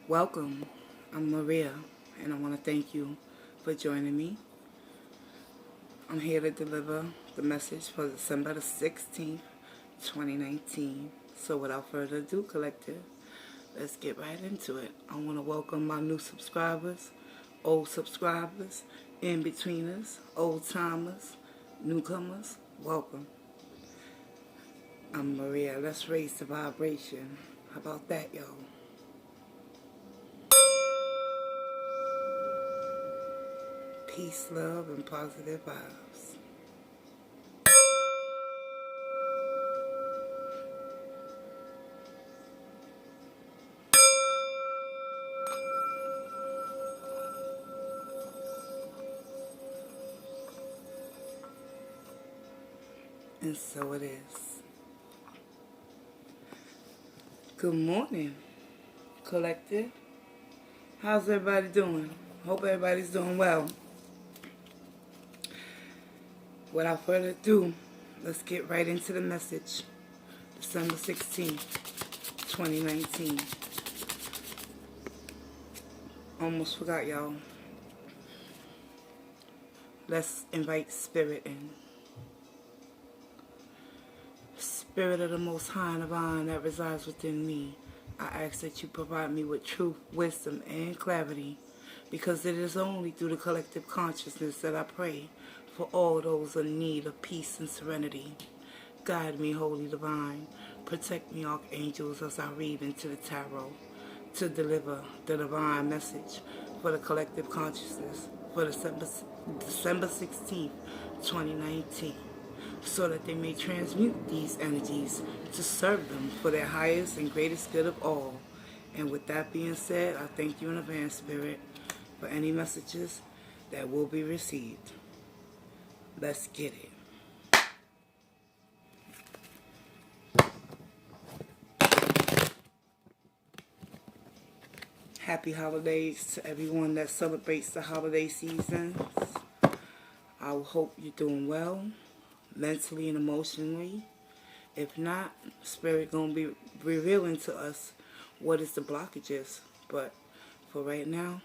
Welcome. I'm Maria, and I want to thank you for joining me. I'm here to deliver the message for December the 16th, 2019. So without further ado, collective, let's get right into it. I want to welcome my new subscribers, old subscribers, in-betweeners, old-timers, newcomers. Welcome. I'm Maria. Let's raise the vibration. How about that, y'all? Peace, love, and positive vibes. And so it is. Good morning, collective. How's everybody doing? Hope everybody's doing well. Without further ado, let's get right into the message. December 16th, 2019. Almost forgot, y'all. Let's invite Spirit in. Spirit of the Most High and Divine that resides within me, I ask that you provide me with truth, wisdom, and clarity, because it is only through the collective consciousness that I pray for all those in need of peace and serenity. Guide me, Holy Divine. Protect me, Archangels, as I read into the tarot to deliver the divine message for the collective consciousness for December 16th, 2019, so that they may transmute these energies to serve them for their highest and greatest good of all. And with that being said, I thank you in advance, Spirit, for any messages that will be received. Let's get it. Happy holidays to everyone that celebrates the holiday seasons. I hope you're doing well, mentally and emotionally. If not, Spirit gonna be revealing to us what is the blockages. But for right now,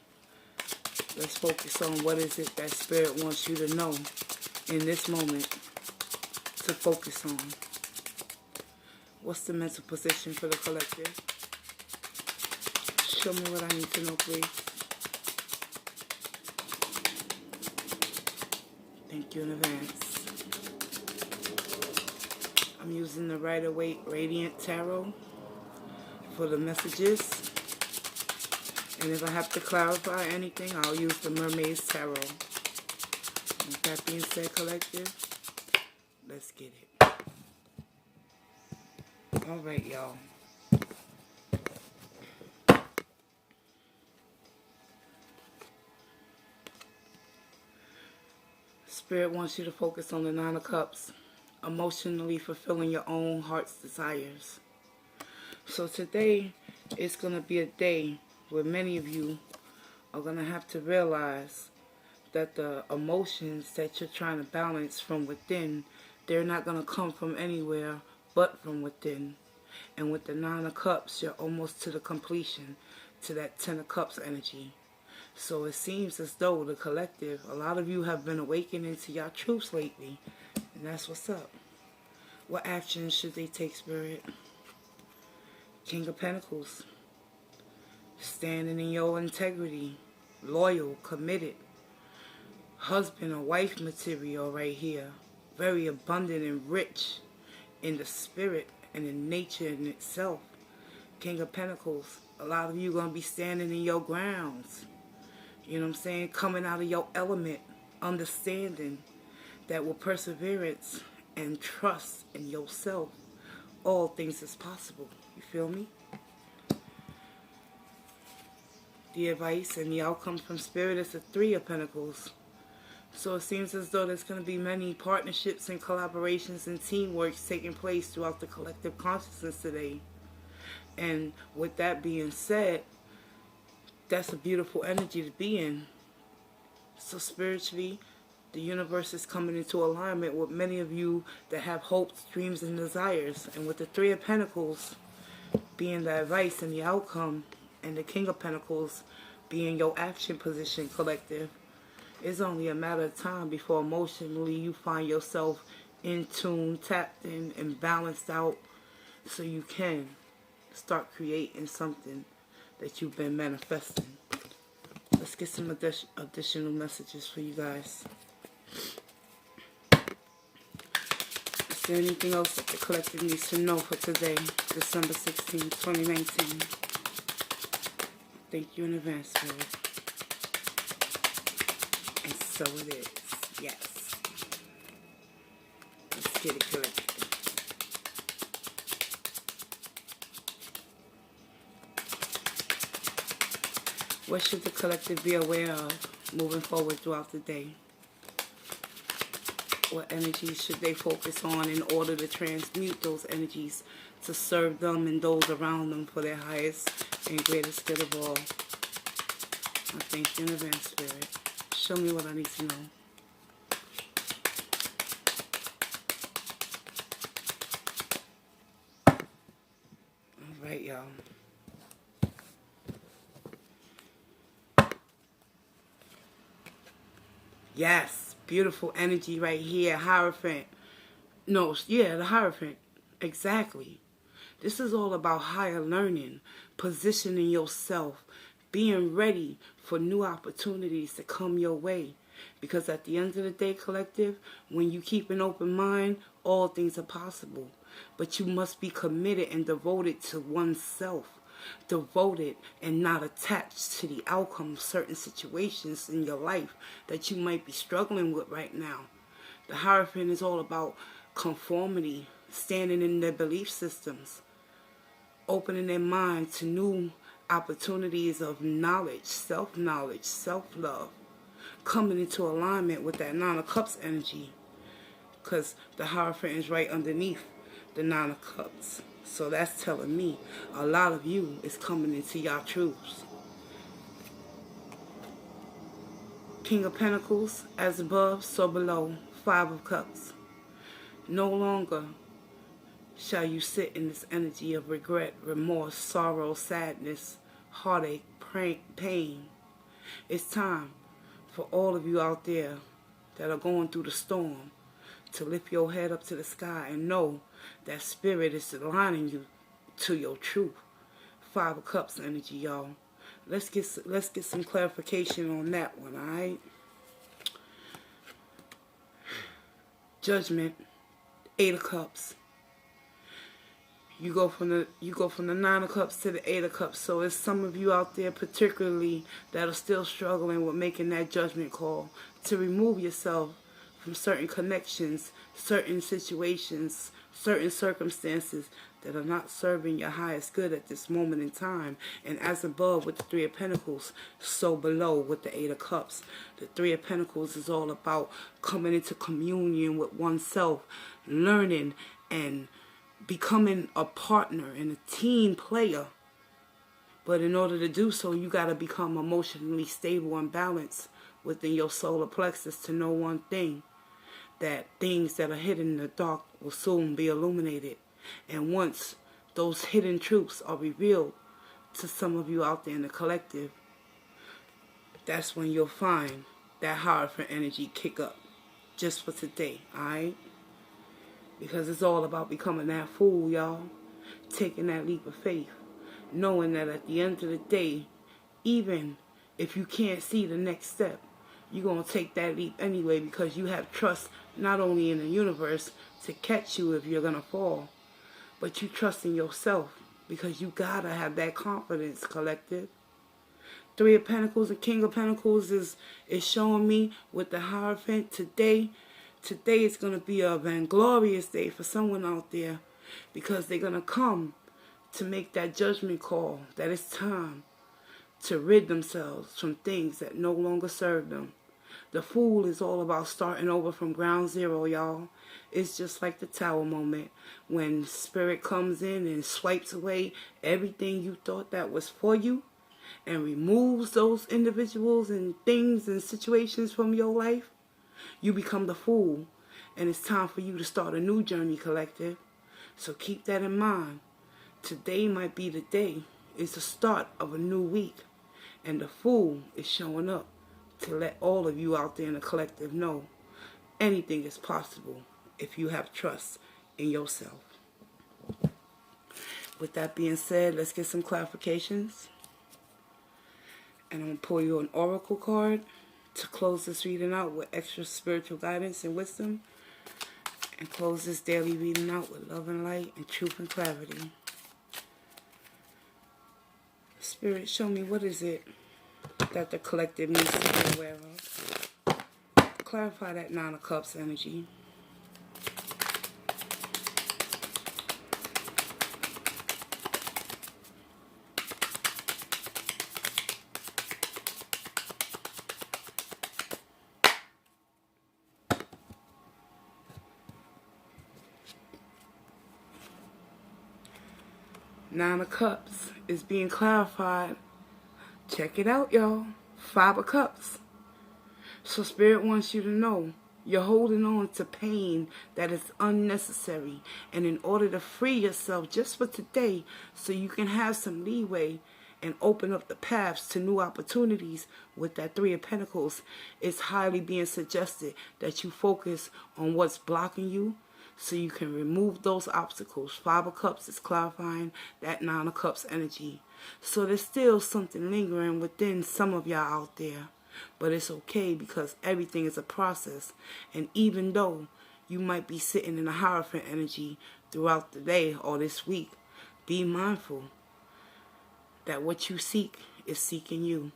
let's focus on what is it that Spirit wants you to know in this moment to focus on. What's the mental position for the collective? Show me what I need to know, please. Thank you in advance. I'm using the Rider-Waite Radiant Tarot for the messages. And if I have to clarify anything, I'll use the Mermaid's Tarot. With that being said, collective, let's get it. Alright, y'all. Spirit wants you to focus on the Nine of Cups, emotionally fulfilling your own heart's desires. So today, it's going to be a day where many of you are going to have to realize that the emotions that you're trying to balance from within, they're not going to come from anywhere but from within. And with the Nine of Cups, you're almost to the completion, to that Ten of Cups energy. So it seems as though the collective, a lot of you have been awakening to your truths lately. And that's what's up. What actions should they take, Spirit? King of Pentacles. Standing in your integrity. Loyal, committed. Husband or wife material right here. Very abundant and rich in the spirit and in nature in itself. King of Pentacles. A lot of you going to be standing in your grounds. You know what I'm saying? Coming out of your element. Understanding that with perseverance and trust in yourself, all things is possible. You feel me? The advice and the outcome from Spirit is the Three of Pentacles. So it seems as though there's going to be many partnerships and collaborations and teamwork taking place throughout the collective consciousness today. And with that being said, that's a beautiful energy to be in. So spiritually, the universe is coming into alignment with many of you that have hopes, dreams, and desires. And with the Three of Pentacles being the advice and the outcome and the King of Pentacles being your action position, collective. It's only a matter of time before emotionally you find yourself in tune, tapped in, and balanced out, so you can start creating something that you've been manifesting. Let's get some additional messages for you guys. Is there anything else that the collective needs to know for today, December 16, 2019? Thank you in advance, Spirit. And so it is. Yes. Let's get it collected. What should the collective be aware of moving forward throughout the day? What energies should they focus on in order to transmute those energies to serve them and those around them for their highest and greatest good of all? I thank you in advance, Spirit. Show me what I need to know. All right, y'all. Yes, beautiful energy right here. Hierophant. No, yeah, the Hierophant. Exactly. This is all about higher learning, positioning yourself, being ready for new opportunities to come your way. Because at the end of the day, collective, when you keep an open mind, all things are possible. But you must be committed and devoted to oneself. Devoted and not attached to the outcome of certain situations in your life that you might be struggling with right now. The Hierophant is all about conformity, standing in their belief systems, opening their mind to new opportunities of knowledge, self-knowledge, self-love, coming into alignment with that Nine of Cups energy, because the Hierophant is right underneath the Nine of Cups. So that's telling me a lot of you is coming into your truths. King of Pentacles, as above, so below. Five of Cups. No longer shall you sit in this energy of regret, remorse, sorrow, sadness, heartache, pain. It's time for all of you out there that are going through the storm to lift your head up to the sky and know that Spirit is aligning you to your truth. Five of Cups energy, y'all. Let's get some clarification on that one, all right? Judgment, Eight of Cups. You go from the Nine of Cups to the Eight of Cups. So it's some of you out there particularly that are still struggling with making that judgment call to remove yourself from certain connections, certain situations, certain circumstances that are not serving your highest good at this moment in time. And as above with the Three of Pentacles, so below with the Eight of Cups. The Three of Pentacles is all about coming into communion with oneself, learning and becoming a partner and a team player. But in order to do so, you got to become emotionally stable and balanced within your solar plexus to know one thing, that things that are hidden in the dark will soon be illuminated. And once those hidden truths are revealed to some of you out there in the collective, that's when you'll find that Hierophant energy kick up. Just for today, alright? Because it's all about becoming that fool, y'all. Taking that leap of faith. Knowing that at the end of the day, even if you can't see the next step, you're going to take that leap anyway, because you have trust not only in the universe to catch you if you're going to fall, but you trust in yourself, because you got to have that confidence, collective. Three of Pentacles and King of Pentacles is showing me with the Hierophant today. Today is going to be a vainglorious day for someone out there, because they're going to come to make that judgment call that it's time to rid themselves from things that no longer serve them. The Fool is all about starting over from ground zero, y'all. It's just like the Tower moment when Spirit comes in and swipes away everything you thought that was for you and removes those individuals and things and situations from your life. You become the Fool, and it's time for you to start a new journey, collective. So keep that in mind. Today might be the day, is the start of a new week, and the Fool is showing up to let all of you out there in the collective know anything is possible if you have trust in yourself. With that being said, let's get some clarifications. And I'm going to pull you an oracle card to close this reading out with extra spiritual guidance and wisdom. And close this daily reading out with love and light and truth and clarity. Spirit, show me, what is it that the collective needs to be aware of? Clarify that Nine of Cups energy. Nine of Cups is being clarified. Check it out, y'all. Five of Cups. So Spirit wants you to know you're holding on to pain that is unnecessary. And in order to free yourself just for today, so you can have some leeway and open up the paths to new opportunities with that Three of Pentacles, it's highly being suggested that you focus on what's blocking you, so you can remove those obstacles. Five of Cups is clarifying that Nine of Cups energy. So there's still something lingering within some of y'all out there. But it's okay, because everything is a process. And even though you might be sitting in a Hierophant energy throughout the day or this week, be mindful that what you seek is seeking you.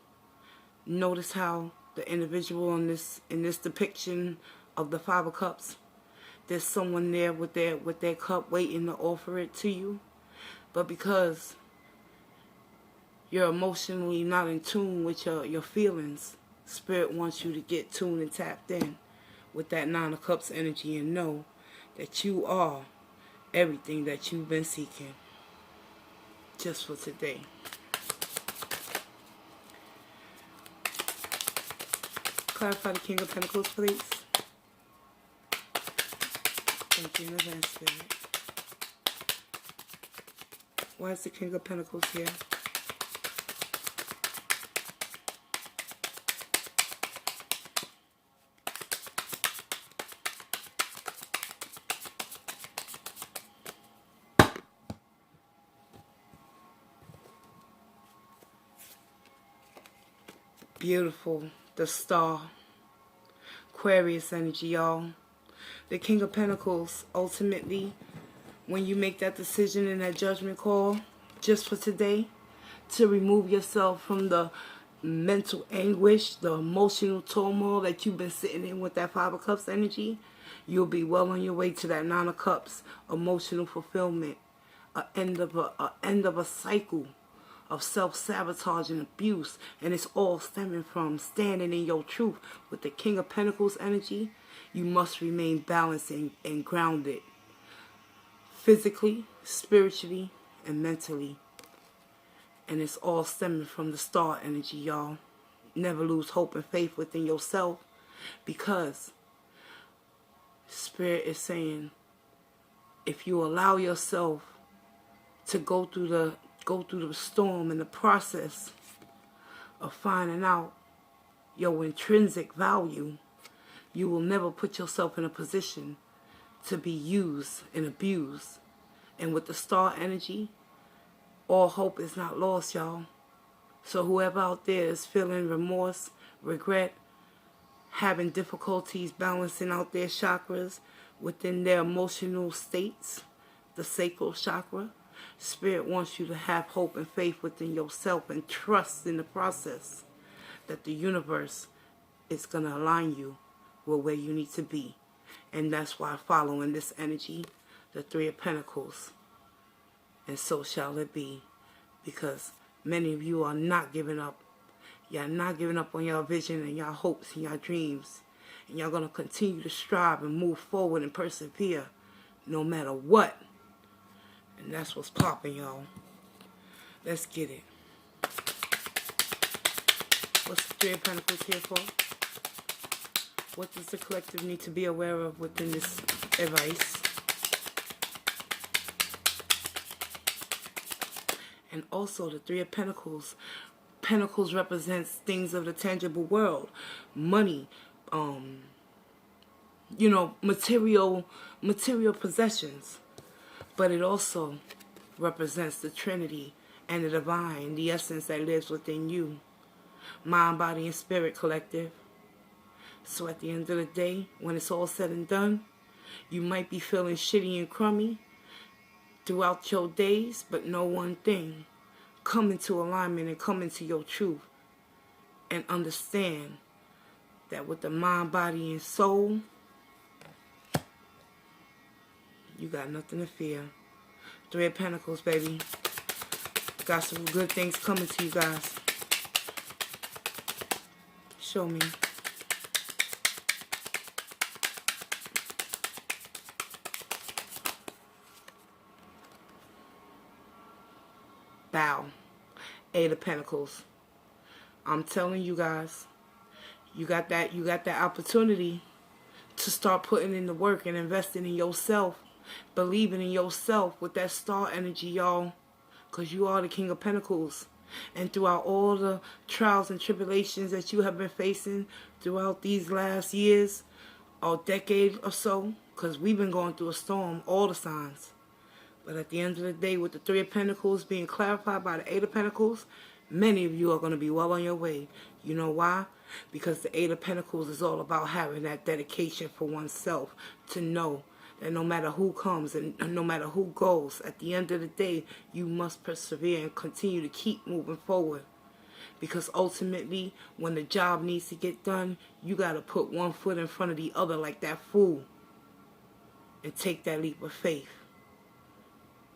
Notice how the individual in this depiction of the Five of Cups, there's someone there with their cup waiting to offer it to you. But because you're emotionally not in tune with your feelings, Spirit wants you to get tuned and tapped in with that Nine of Cups energy and know that you are everything that you've been seeking just for today. Clarify the King of Pentacles, please. Thank you in advance, Spirit. Why is the King of Pentacles here? Beautiful. The Star. Aquarius energy, y'all. The King of Pentacles, ultimately, when you make that decision and that judgment call, just for today, to remove yourself from the mental anguish, the emotional turmoil that you've been sitting in with that Five of Cups energy, you'll be well on your way to that Nine of Cups emotional fulfillment, an end of a cycle of self-sabotage and abuse. And it's all stemming from standing in your truth. With the King of Pentacles energy, you must remain balanced and grounded, physically, spiritually, and mentally. And it's all stemming from the Star energy, y'all. Never lose hope and faith within yourself, because Spirit is saying, if you allow yourself to go through the storm and the process of finding out your intrinsic value, you will never put yourself in a position to be used and abused. And with the Star energy, all hope is not lost, y'all. So whoever out there is feeling remorse, regret, having difficulties balancing out their chakras within their emotional states, the sacral chakra, Spirit wants you to have hope and faith within yourself and trust in the process that the universe is going to align you with where you need to be. And that's why following this energy, the Three of Pentacles, and so shall it be. Because many of you are not giving up. Y'all not giving up on your vision and your hopes and your dreams. And y'all going to continue to strive and move forward and persevere no matter what. And that's what's popping, y'all. Let's get it. What's the Three of Pentacles here for? What does the collective need to be aware of within this advice? And also the Three of Pentacles. Pentacles represents things of the tangible world. Money, material possessions. But it also represents the Trinity and the divine, the essence that lives within you. Mind, body, and spirit collective. So at the end of the day, when it's all said and done, you might be feeling shitty and crummy throughout your days, but know one thing. Come into alignment and come into your truth. And understand that with the mind, body, and soul, you got nothing to fear. Three of Pentacles, baby. Got some good things coming to you guys. Show me. Bow. Eight of Pentacles. I'm telling you guys, you got that opportunity to start putting in the work and investing in yourself, believing in yourself with that star energy, y'all, because you are the King of Pentacles. And throughout all the trials and tribulations that you have been facing throughout these last years or decade or so, because we've been going through a storm, all the signs. But at the end of the day, with the Three of Pentacles being clarified by the Eight of Pentacles, many of you are going to be well on your way. You know why? Because the Eight of Pentacles is all about having that dedication for oneself to know that no matter who comes and no matter who goes, at the end of the day, you must persevere and continue to keep moving forward. Because ultimately, when the job needs to get done, you got to put one foot in front of the other like that fool and take that leap of faith.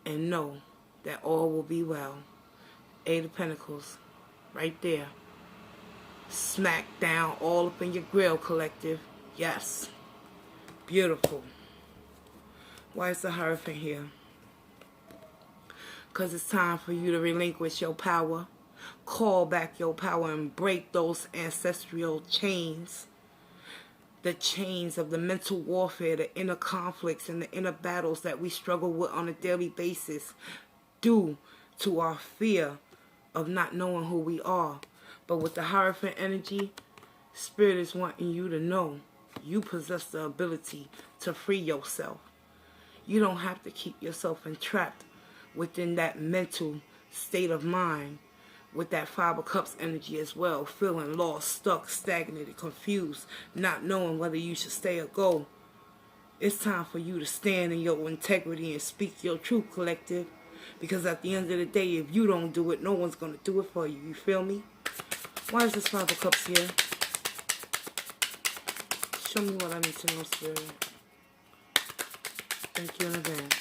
And know that all will be well. Eight of Pentacles, right there. Smack down all up in your grill, collective. Yes. Beautiful. Why is the Hierophant here? Because it's time for you to relinquish your power. Call back your power and break those ancestral chains. The chains of the mental warfare, the inner conflicts, and the inner battles that we struggle with on a daily basis due to our fear of not knowing who we are. But with the Hierophant energy, Spirit is wanting you to know you possess the ability to free yourself. You don't have to keep yourself entrapped within that mental state of mind with that Five of Cups energy as well, feeling lost, stuck, stagnated, confused, not knowing whether you should stay or go. It's time for you to stand in your integrity and speak your truth, collective. Because at the end of the day, if you don't do it, no one's going to do it for you. You feel me? Why is this Five of Cups here? Show me what I need to know, Spirit. Thank you in advance.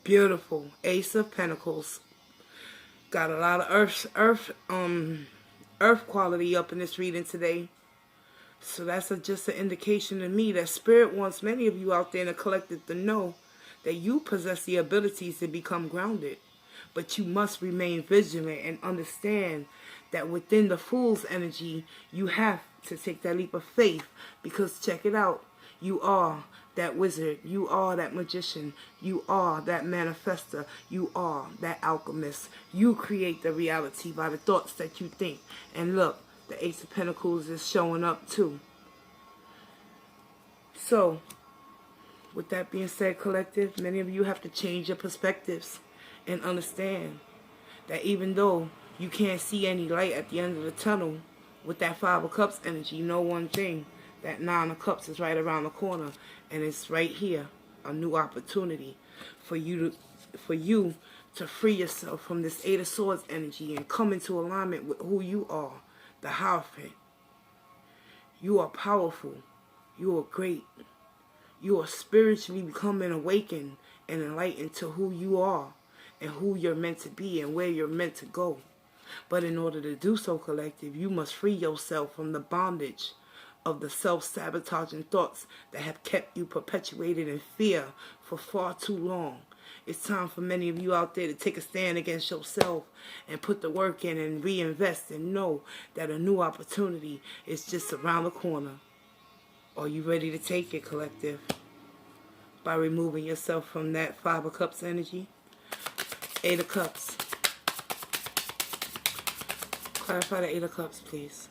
Beautiful. Ace of Pentacles. Got a lot of earth quality up in this reading today. So that's just an indication to me that Spirit wants many of you out there in the collective to know that you possess the abilities to become grounded. But you must remain vigilant and understand that within the Fool's energy, you have to take that leap of faith. Because check it out. You are that wizard. You are that magician. You are that manifester. You are that alchemist. You create the reality by the thoughts that you think. And look, the Ace of Pentacles is showing up too. So, with that being said, collective, many of you have to change your perspectives and understand that even though you can't see any light at the end of the tunnel with that Five of Cups energy, you know one thing, that Nine of Cups is right around the corner, and it's right here, a new opportunity for you to free yourself from this Eight of Swords energy and come into alignment with who you are, the Hierophant. You are powerful. You are great. You are spiritually becoming awakened and enlightened to who you are and who you're meant to be and where you're meant to go. But in order to do so, collective, you must free yourself from the bondage of the self-sabotaging thoughts that have kept you perpetuated in fear for far too long. It's time for many of you out there to take a stand against yourself and put the work in and reinvest and know that a new opportunity is just around the corner. Are you ready to take it, collective? by removing yourself from that Five of Cups energy. Eight of Cups. Clarify the Eight of Cups, please.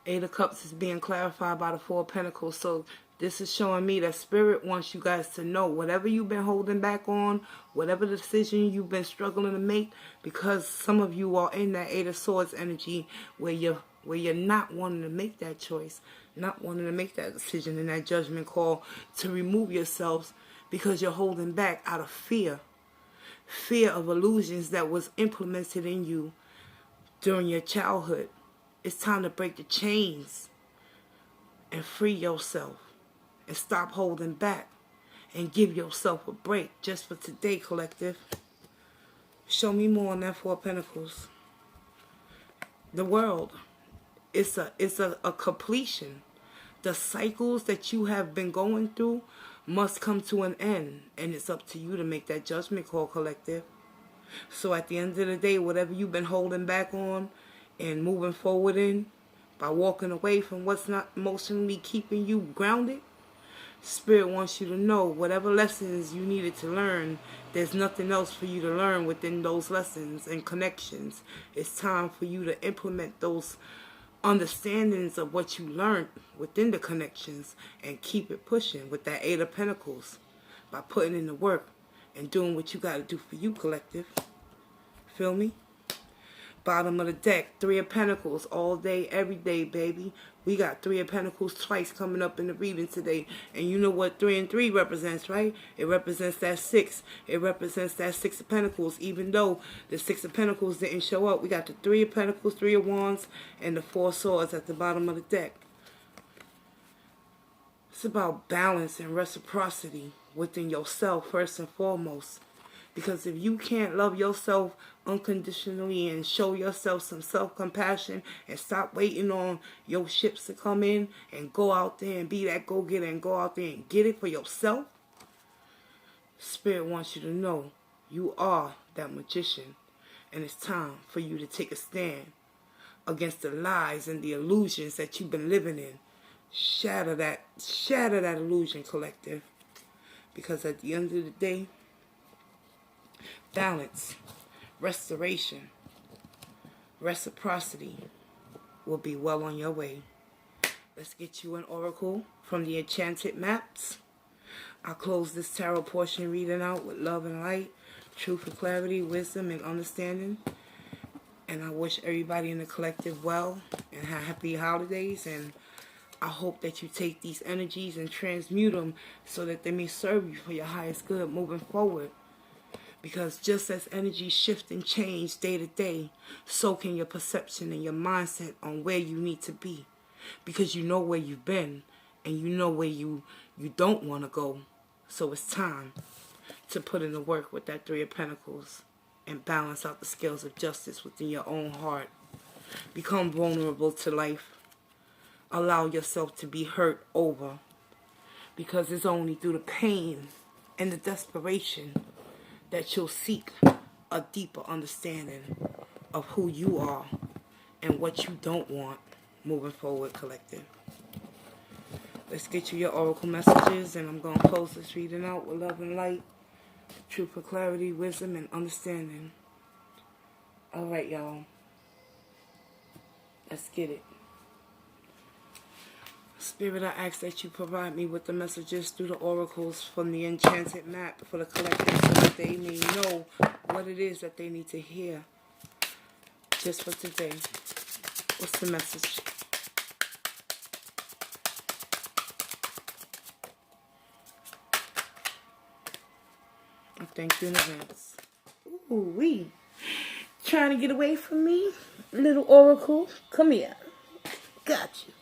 Eight of Cups is being clarified by the Four of Pentacles. So this is showing me that Spirit wants you guys to know whatever you've been holding back on, whatever decision you've been struggling to make, because some of you are in that Eight of Swords energy where you're not wanting to make that choice, not wanting to make that decision and that judgment call to remove yourselves because you're holding back out of fear. Fear of illusions that was implemented in you during your childhood. It's time to break the chains and free yourself and stop holding back and give yourself a break just for today, collective. Show me more on that Four of Pentacles. The world, it's a completion. The cycles that you have been going through must come to an end, and it's up to you to make that judgment call, collective. So at the end of the day, whatever you've been holding back on and moving forward in, by walking away from what's not emotionally keeping you grounded, Spirit wants you to know whatever lessons you needed to learn, there's nothing else for you to learn within those lessons and connections. It's time for you to implement those understandings of what you learned within the connections and keep it pushing with that Eight of Pentacles by putting in the work and doing what you got to do for you, collective. Feel me? Bottom of the deck, Three of Pentacles all day, every day, baby. We got Three of Pentacles twice coming up in the reading today. And you know what 3 and 3 represents, right? It represents that 6. It represents that 6 of Pentacles. Even though the 6 of Pentacles didn't show up, we got the 3 of Pentacles, 3 of Wands, and the 4 of Swords at the bottom of the deck. It's about balance and reciprocity within yourself, first and foremost. Because if you can't love yourself unconditionally and show yourself some self-compassion and stop waiting on your ships to come in and go out there and be that go-getter and go out there and get it for yourself, Spirit wants you to know you are that magician. And it's time for you to take a stand against the lies and the illusions that you've been living in. Shatter that illusion, collective. Because at the end of the day, balance, restoration, reciprocity will be well on your way. Let's get you an oracle from the Enchanted Maps. I'll close this tarot portion reading out with love and light, truth and clarity, wisdom and understanding. And I wish everybody in the collective well and happy holidays. And I hope that you take these energies and transmute them so that they may serve you for your highest good moving forward. Because just as energy shift and change day to day, so can your perception and your mindset on where you need to be. Because you know where you've been and you know where you don't want to go. So it's time to put in the work with that Three of Pentacles and balance out the scales of justice within your own heart. Become vulnerable to life. Allow yourself to be hurt over. Because it's only through the pain and the desperation that you'll seek a deeper understanding of who you are and what you don't want moving forward, collective. Let's get you your oracle messages, and I'm going to close this reading out with love and light, truth and clarity, wisdom and understanding. All right, y'all. Let's get it. Spirit, I ask that you provide me with the messages through the oracles from the Enchanted Map for the collective so that they may know what it is that they need to hear just for today. What's the message? I thank you in advance. Ooh-wee. Trying to get away from me? Little oracle, come here. Got you.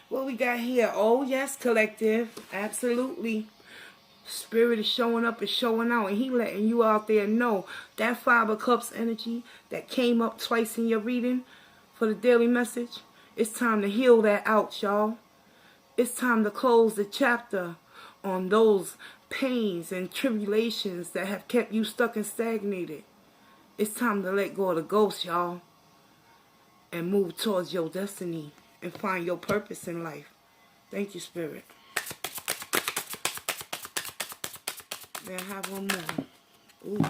What we got here? Oh, yes, collective. Absolutely. Spirit is showing up and showing out. And he letting you out there know that Five of Cups energy that came up twice in your reading for the daily message. It's time to heal that out, y'all. It's time to close the chapter on those pains and tribulations that have kept you stuck and stagnated. It's time to let go of the ghost, y'all, and move towards your destiny and find your purpose in life. Thank you, Spirit. May I have one more? Ooh.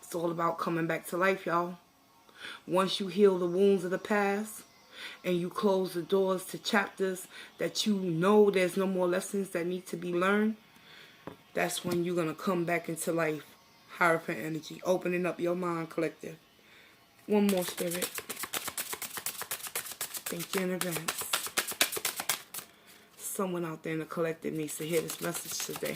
It's all about coming back to life, y'all. Once you heal the wounds of the past and you close the doors to chapters that you know there's no more lessons that need to be learned, that's when you're going to come back into life. Hierophant energy. Opening up your mind, collective. One more, Spirit. Thank you in advance. Someone out there in the collective needs to hear this message today.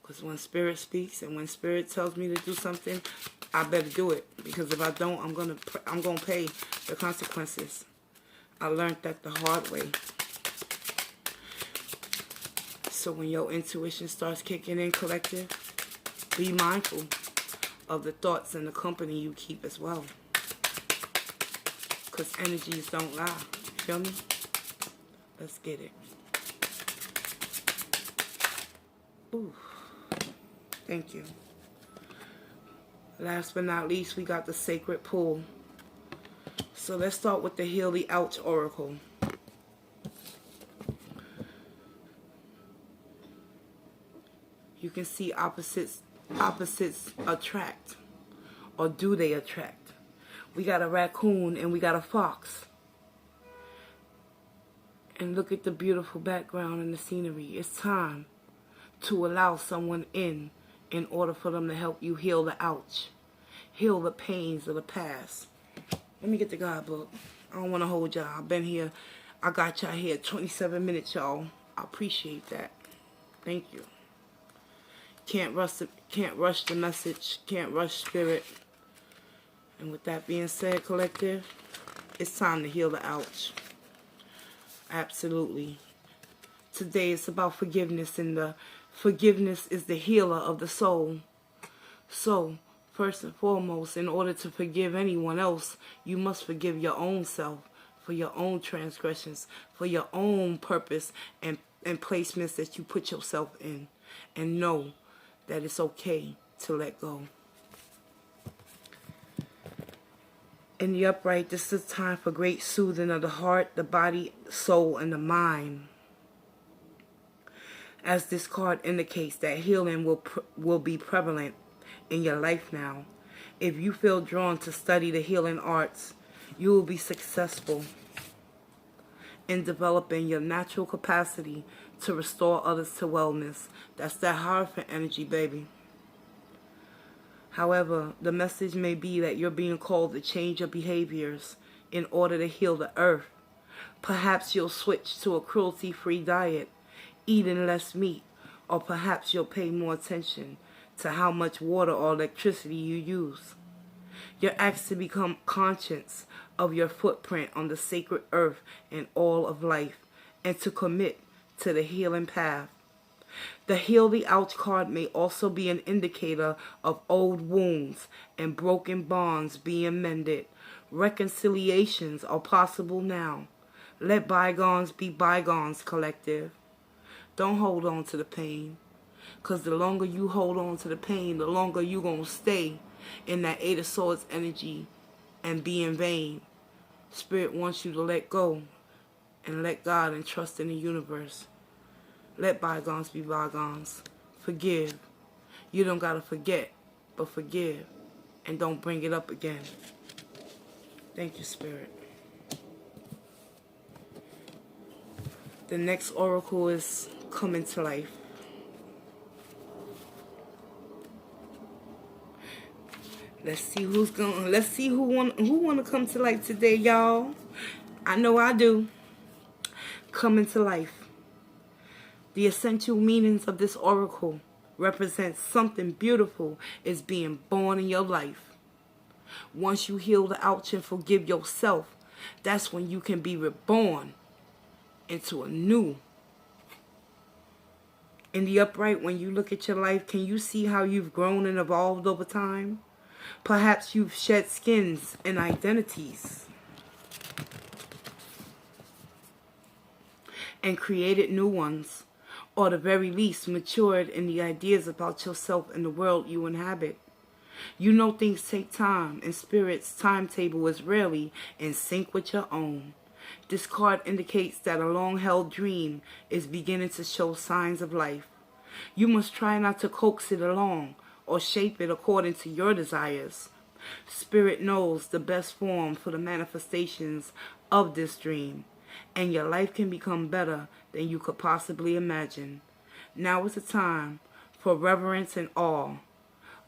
Because when Spirit speaks and when Spirit tells me to do something, I better do it. Because if I don't, I'm gonna pay the consequences. I learned that the hard way. So when your intuition starts kicking in, collective, be mindful of the thoughts and the company you keep as well. Because energies don't lie. Feel me? Let's get it. Ooh. Thank you. Last but not least, we got the Sacred Pool. So let's start with the Heal the Ouch Oracle. You can see opposites attract. Or do they attract? We got a raccoon and we got a fox. And look at the beautiful background and the scenery. It's time to allow someone in order for them to help you heal the ouch. Heal the pains of the past. Let me get the guidebook. I don't want to hold y'all. I've been here. I got y'all here 27 minutes, y'all. I appreciate that. Thank you. Can't rush the message. Can't rush Spirit. And with that being said, collective, it's time to heal the ouch. Absolutely. Today it's about forgiveness, and the forgiveness is the healer of the soul. So, first and foremost, in order to forgive anyone else, you must forgive your own self for your own transgressions, for your own purpose and placements that you put yourself in. And know that it's okay to let go. In the upright, this is time for great soothing of the heart, the body, soul, and the mind. As this card indicates that healing will be prevalent in your life now. If you feel drawn to study the healing arts, you will be successful in developing your natural capacity to restore others to wellness. That's that Hierophant energy, baby. However, the message may be that you're being called to change your behaviors in order to heal the earth. Perhaps you'll switch to a cruelty-free diet, eating less meat, or perhaps you'll pay more attention to how much water or electricity you use. You're asked to become conscious of your footprint on the sacred earth and all of life, and to commit to the healing path. The Heal the Ouch card may also be an indicator of old wounds and broken bonds being mended. Reconciliations are possible now. Let bygones be bygones, collective. Don't hold on to the pain. Because the longer you hold on to the pain, the longer you're going to stay in that Eight of Swords energy and be in vain. Spirit wants you to let go and let God and trust in the universe. Let bygones be bygones. Forgive. You don't got to forget, but forgive. And don't bring it up again. Thank you, Spirit. The next oracle is coming to life. Let's see who want to come to life today, y'all. I know I do. Coming to life. The essential meanings of this oracle represents something beautiful is being born in your life. Once you heal the ouch and forgive yourself, that's when you can be reborn into a new. In the upright, when you look at your life, can you see how you've grown and evolved over time? Perhaps you've shed skins and identities and created new ones, or at the very least matured in the ideas about yourself and the world you inhabit. You know things take time, and Spirit's timetable is rarely in sync with your own. This card indicates that a long-held dream is beginning to show signs of life. You must try not to coax it along or shape it according to your desires. Spirit knows the best form for the manifestations of this dream, and your life can become better than you could possibly imagine. Now is the time for reverence and awe.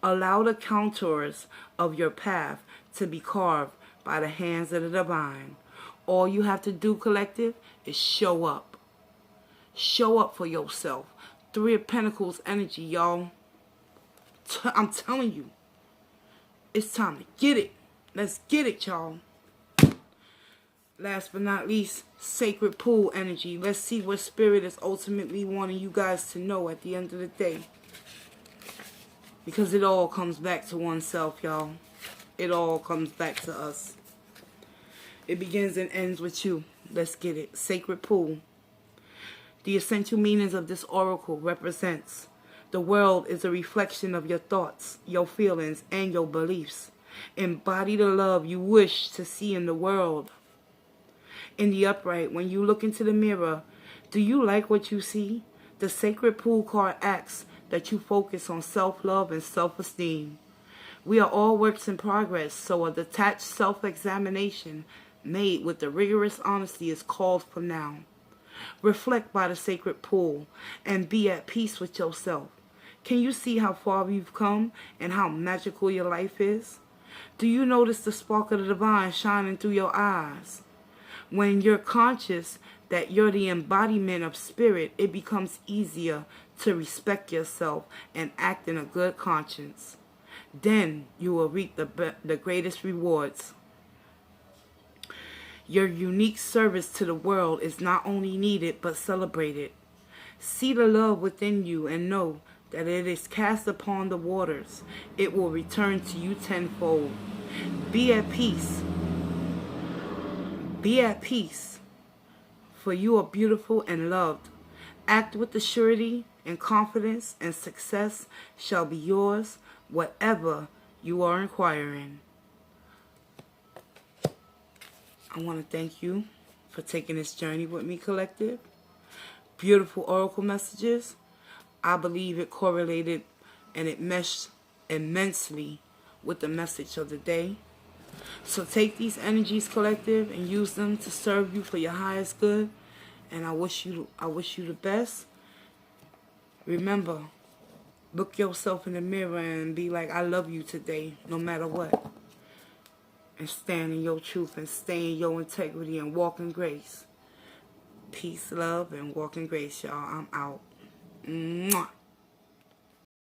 Allow the contours of your path to be carved by the hands of the divine. All you have to do, collective, is show up. Show up for yourself. Three of Pentacles energy, y'all. I'm telling you. It's time to get it. Let's get it, y'all. Last but not least, Sacred Pool energy. Let's see what Spirit is ultimately wanting you guys to know at the end of the day. Because it all comes back to oneself, y'all. It all comes back to us. It begins and ends with you. Let's get it. Sacred Pool. The essential meanings of this oracle represents: the world is a reflection of your thoughts, your feelings, and your beliefs. Embody the love you wish to see in the world. In the upright, when you look into the mirror, do you like what you see? The Sacred Pool card asks that you focus on self-love and self-esteem. We are all works in progress, so a detached self-examination made with the rigorous honesty is called for now. Reflect by the Sacred Pool and be at peace with yourself. Can you see how far you've come and how magical your life is? Do you notice the spark of the divine shining through your eyes? When you're conscious that you're the embodiment of Spirit, it becomes easier to respect yourself and act in a good conscience. Then you will reap the greatest rewards. Your unique service to the world is not only needed but celebrated. See the love within you and know that it is cast upon the waters. It will return to you tenfold. Be at peace. Be at peace, for you are beautiful and loved. Act with the surety and confidence, and success shall be yours, whatever you are inquiring. I want to thank you for taking this journey with me, collective. Beautiful oracle messages. I believe it correlated and it meshed immensely with the message of the day. So take these energies, collective, and use them to serve you for your highest good. And I wish you the best. Remember, look yourself in the mirror and be like, I love you today, no matter what. And stand in your truth and stay in your integrity and walk in grace. Peace, love, and walk in grace, y'all. I'm out. Mwah.